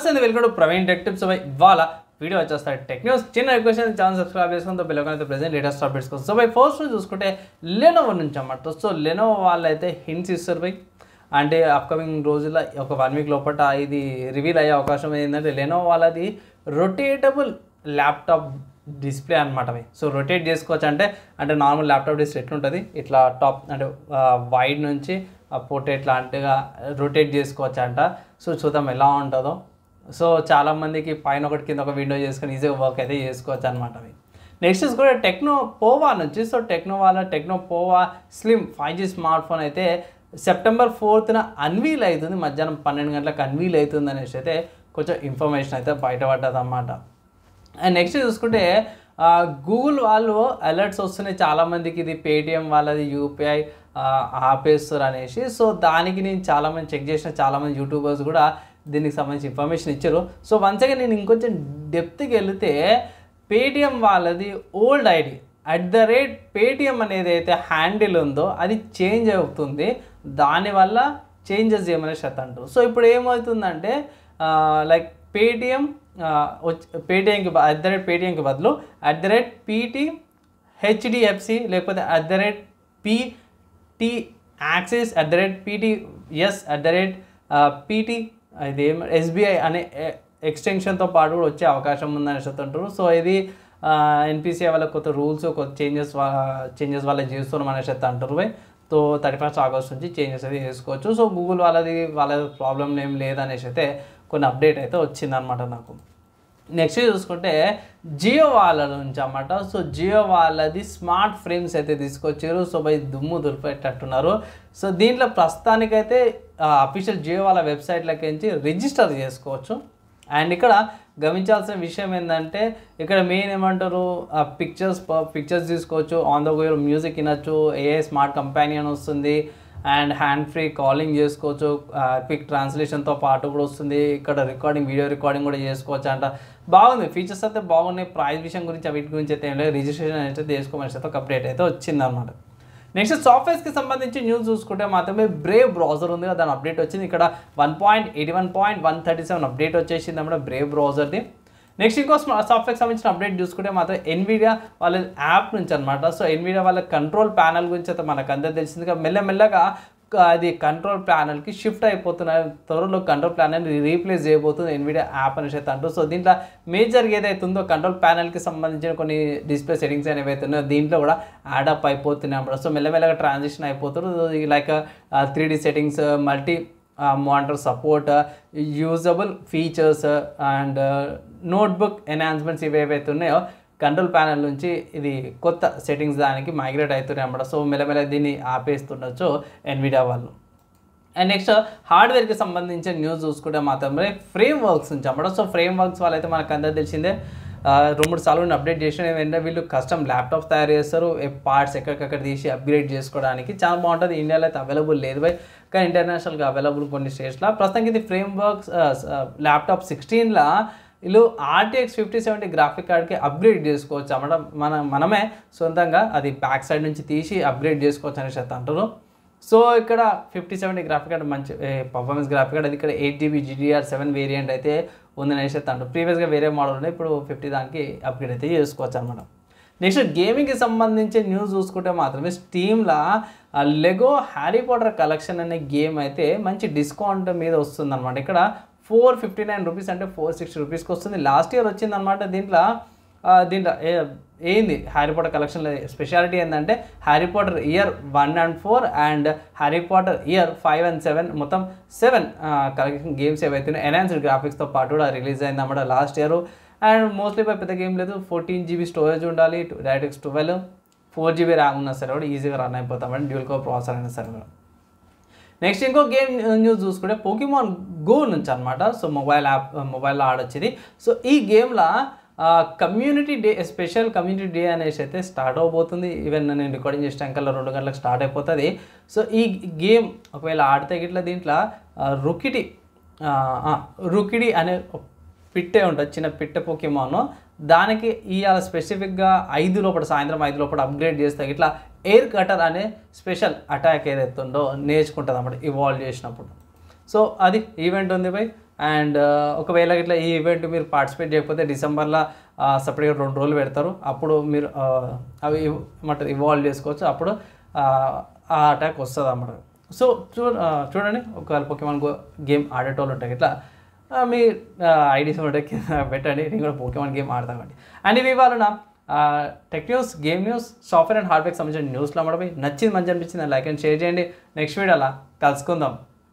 నమస్తే అండి, welcome to Praveen tech tips. ఇవాళ వీడియో వచ్చేస్తాయి టెక్ న్యూస్. చిన్న రిక్వెస్ట్, ఛానల్ సబ్స్క్రైబ్ చేసుకుంటే బెల్ ప్రెజెంట్ లేటెస్ట్ అప్డేట్స్ కోసం. సో ఫస్ట్ చూసుకుంటే లెనోవో నుంచి అన్నమాట. సో లెనోవో వాళ్ళు అయితే హింట్స్ ఇస్తారు అంటే అప్కమింగ్ రోజుల్లో ఒక 1 వీక్ లోపల ఇది రివీల్ అయ్యే అవకాశం ఏంటంటే లెనోవో వాళ్ళది రొటేటబుల్ ల్యాప్టాప్ డిస్ప్లే అనమాట. సో రొటేట్ చేసుకోవచ్చు అంటే నార్మల్ ల్యాప్టాప్ డిస్ప్లే ఎట్లుంటుంది ఇట్లా టాప్ అంటే వైడ్ నుంచి పోర్ట్రేట్ లాంటిగా రొటేట్ చేసుకోవచ్చు అంట. సో చూద్దాం ఎలా ఉంటుందో. సో చాలామందికి పైన ఒకటి కింద ఒక విండో చేసుకొని ఈజీగా వర్క్ అయితే చేసుకోవచ్చు అనమాట. నెక్స్ట్ కూడా టెక్నో పోవా నుంచి. సో టెక్నో పోవా స్లిమ్ 5G స్మార్ట్ ఫోన్ అయితే సెప్టెంబర్ 4th అన్వీల్ అవుతుంది. మధ్యాహ్నం 12 గంటలకు అన్వీల్ అవుతుంది అనేసి అయితే కొంచెం ఇన్ఫర్మేషన్ అయితే బయటపడ్డది అన్నమాట. అండ్ నెక్స్ట్ చూసుకుంటే గూగుల్ వాళ్ళు అలర్ట్స్ వస్తున్నాయి చాలామందికి, ఇది పేటిఎం వాళ్ళది యూపీఐ ఆపేస్తారు అనేసి. సో దానికి నేను చాలామంది చెక్ చేసిన, చాలామంది యూట్యూబర్స్ కూడా దీనికి సంబంధించి ఇన్ఫర్మేషన్ ఇచ్చారు. సో వన్స్ అగైన్ నేను ఇంకొంచెం డెప్త్కి వెళితే పేటిఎం వాళ్ళది ఓల్డ్ ఐడి @పేటిఎం అనేది అయితే హ్యాండిల్ ఉందో అది చేంజ్ అవుతుంది, దానివల్ల చేంజెస్ చేయమనేసి అంటారు. సో ఇప్పుడు ఏమవుతుందంటే లైక్ పేటిఎంకి బదులు @PTHDFC లేకపోతే @PT PTAxis PT SBI అనే ఎక్స్టెన్షన్తో పాటు కూడా వచ్చే అవకాశం ఉందని చెప్తుంటారు. సో ఇది NPCI వాళ్ళ కొత్త రూల్స్ కొత్త చేంజెస్ వల్ల చేస్తున్నాం అనేసి అయితే అంటారు. సో 31st ఆగస్ట్ నుంచి చేంజెస్ అయితే చేసుకోవచ్చు. సో గూగుల్ వాళ్ళ ప్రాబ్లం ఏం లేదనేసి అయితే కొన్ని అప్డేట్ అయితే వచ్చిందనమాట నాకు. నెక్స్ట్ చూసుకుంటే జియో వాళ్ళ నుంచి అన్నమాట. సో జియో వాళ్ళది స్మార్ట్ ఫ్రేమ్స్ అయితే తీసుకొచ్చారు. సో దుమ్ము దులిపేటట్టున్నారు. సో దీంట్లో ప్రస్తుతానికైతే అఫీషియల్ జియో వాళ్ళ వెబ్సైట్లకి రిజిస్టర్ చేసుకోవచ్చు. అండ్ ఇక్కడ గమనించాల్సిన విషయం ఏంటంటే ఇక్కడ మెయిన్ ఏమంటారు పిక్చర్స్ తీసుకోవచ్చు, ఆన్ ద గో మ్యూజిక్ వినొచ్చు, AI స్మార్ట్ కంపానియన్ వస్తుంది, అండ్ హ్యాండ్ ఫ్రీ కాలింగ్ చేసుకోవచ్చు, క్విక్ ట్రాన్స్లేషన్తో పాటు కూడా వస్తుంది. ఇక్కడ వీడియో రికార్డింగ్ కూడా చేసుకోవచ్చు అంట. బాగుంది, ఫీచర్స్ అయితే బాగున్నాయి. ప్రైస్ విషయం గురించి వీటి గురించి అయితే ఏం లేదు, రిజిస్ట్రేషన్ అయితే చేసుకోమని అయితే ఒక అప్డేట్ అయితే వచ్చిందనమాట. నెక్స్ట్ సాఫ్ట్వేర్స్కి సంబంధించి న్యూస్ చూసుకుంటే మాత్రమే బ్రేవ్ బ్రౌజర్ ఉంది, దాని అప్డేట్ వచ్చింది. ఇక్కడ 1.81.137 అప్డేట్ వచ్చేసింది అన్నమాట బ్రేవ్ బ్రౌజర్ది. నెక్స్ట్ ఇంకో సాఫ్ట్వేర్కి సంబంధించిన అప్డేట్ చూసుకుంటే మాత్రం ఎన్విడియా వాళ్ళ యాప్ నుంచి అనమాట. సో ఎన్విడియా వాళ్ళ కంట్రోల్ ప్యానల్ గురించి అయితే మనకు అందరూ తెలిసింది. మెల్లమెల్లగా అది కంట్రోల్ ప్యానల్కి షిఫ్ట్ అయిపోతున్నారు. త్వరలో కంట్రోల్ ప్యానల్ని రీప్లేస్ చేయబోతుంది ఎన్విడియా యాప్ అనేసి అయితే అంటారు. సో దీంట్లో మేజర్గా ఏదైతే ఉందో కంట్రోల్ ప్యానల్కి సంబంధించిన కొన్ని డిస్ప్లే సెట్టింగ్స్ అనేవి అయితే ఉన్నాయో దీంట్లో కూడా యాడప్ అయిపోతున్నాయి అన్నమాట. సో మెల్లమెల్లగా ట్రాన్సిషన్ అయిపోతున్నారు. Like 3D settings, multi monitor support, usable features and notebook enhancements ఇవేవైతే ఉన్నాయో కంట్రోల్ ప్యానల్ నుంచి ఇది కొత్త సెట్టింగ్స్ దానికి మైగ్రేట్ అవుతున్నాయి అన్నమాట. సో మెల్లమెల్ల దీన్ని ఆపేస్తుండొచ్చు ఎన్విడియా వాళ్ళు. అండ్ నెక్స్ట్ హార్డ్వేర్కి సంబంధించిన న్యూస్ చూసుకుంటే మాత్రమే ఫ్రేమ్ వర్క్స్ నుంచి అన్నమాట. సో ఫ్రేమ్ వర్క్స్ వాళ్ళైతే మనకు అందరూ తెలిసిందే, 2-3 సార్లు అప్డేట్ చేసిన ఏంటంటే వీళ్ళు కస్టమ్ ల్యాప్టాప్స్ తయారు చేస్తారు, పార్ట్స్ ఎక్కడికక్కడ తీసి అప్గ్రేడ్ చేసుకోవడానికి చాలా బాగుంటుంది. ఇండియాలో అయితే అవైలబుల్ లేదు కానీ ఇంటర్నేషనల్గా అవైలబుల్ కొన్ని స్టేట్స్లో. ప్రస్తుతానికి ఇది ఫ్రేమ్ వర్క్స్ ల్యాప్టాప్ 16లా వీళ్ళు RTX 5070 గ్రాఫిక్ కార్డ్కి అప్గ్రేడ్ చేసుకోవచ్చు అన్నమాట. మనమే సొంతంగా అది బ్యాక్ సైడ్ నుంచి తీసి అప్గ్రేడ్ చేసుకోవచ్చు అనేసి అయితే అంటారు. సో ఇక్కడ 5070 గ్రాఫిక్ కార్డ్ మంచి పర్ఫార్మెన్స్ గ్రాఫిక్ కార్డ్, అది ఇక్కడ 8GB GDDR7 వేరియంట్ అయితే ఉందనేసి అయితే అంటారు. ప్రీవియస్గా వేరే మోడల్ ఉన్నాయి, ఇప్పుడు 50 దానికి అప్గ్రేడ్ అయితే చేసుకోవచ్చు అనమాట. నెక్స్ట్ గేమింగ్కి సంబంధించి న్యూస్ చూసుకుంటే మాత్రమే స్టీమ్లో లెగో హ్యారీ పాటర్ కలెక్షన్ అనే గేమ్ అయితే మంచి డిస్కౌంట్ మీద వస్తుంది అనమాట. ఇక్కడ 459 రూపీస్ అంటే 460 రూపీస్కి వస్తుంది. లాస్ట్ ఇయర్ వచ్చిందనమాట. దీంట్లో ఏంది హ్యారీ పాటర్ కలెక్షన్లో స్పెషాలిటీ ఏంటంటే Harry Potter year 1 and 4 and Harry Potter year 5 and 7 మొత్తం 7 కలెక్షన్ గేమ్స్ ఏవైతే ఎన్హాన్స్డ్ గ్రాఫిక్స్తో పాటు కూడా రిలీజ్ అయింది అన్నమాట లాస్ట్ ఇయర్. అండ్ మోస్ట్లీ పెద్ద గేమ్ లేదు, 14GB స్టోరేజ్ ఉండాలి, DirectX 12, 4GB ర్యామ్ ఉన్నా సరే కూడా ఈజీగా రన్ అయిపోతామండి, డ్యూయల్ కోర్ ప్రాసెసర్ అయినా సరే కూడా. నెక్స్ట్ ఇంకో గేమ్ న్యూస్ చూసుకుంటే పోకీమాన్ గో నుంచి అనమాట. సో మొబైల్లో ఆడొచ్చేది. సో ఈ గేమ్లో community day, special community day అనేసి అయితే స్టార్ట్ అవబోతుంది. ఈవెన్ నేను రికార్డింగ్ చేసిన టైంకల్లా 2 గంటలకు స్టార్ట్ అయిపోతుంది. సో ఈ గేమ్ ఒకవేళ ఆడితే గిట్లా దీంట్లో రుకిడి అనే పిట్టే ఉంటుంది, చిన్న పిట్టే పోకీమాన్. దానికి ఇవాళ స్పెసిఫిక్గా సాయంత్రం 5 లోపల అప్గ్రేడ్ చేస్తే ఇట్లా ఎయిర్ కటర్ అనే స్పెషల్ అటాక్ ఏదైతే ఉందో నేర్చుకుంటుంది అన్నమాట ఇవాల్వ్ చేసినప్పుడు. సో అది ఈవెంట్ ఉంది బై. అండ్ ఒకవేళ ఇట్లా ఈ ఈవెంట్ మీరు పార్టిసిపేట్ చేయకపోతే డిసెంబర్లో సపరేట్గా 2 రోజులు పెడతారు. అప్పుడు మీరు అవి ఏమంటారు ఇవాల్వ్ చేసుకోవచ్చు. అప్పుడు ఆ అటాక్ వస్తుంది అన్నమాట. సో చూడండి, ఒకవేళ పోకేమాన్ గేమ్ ఆడేటోళ్ళు ఉంటాయి ఇట్లా మీ ఐడీస్ ఉంటే పెట్టండి, నేను కూడా పోకేమాన్ గేమ్ ఆడతామండి. అండ్ ఇవి ఇవాళ tech news, game news, software and హార్డ్వేర్కి సంబంధించిన న్యూస్లో అన్నమాట. నచ్చింది, మంచి అనిపించింది లైక్ అండ్ షేర్ చేయండి. నెక్స్ట్ వీడియోలో కలుసుకుందాం.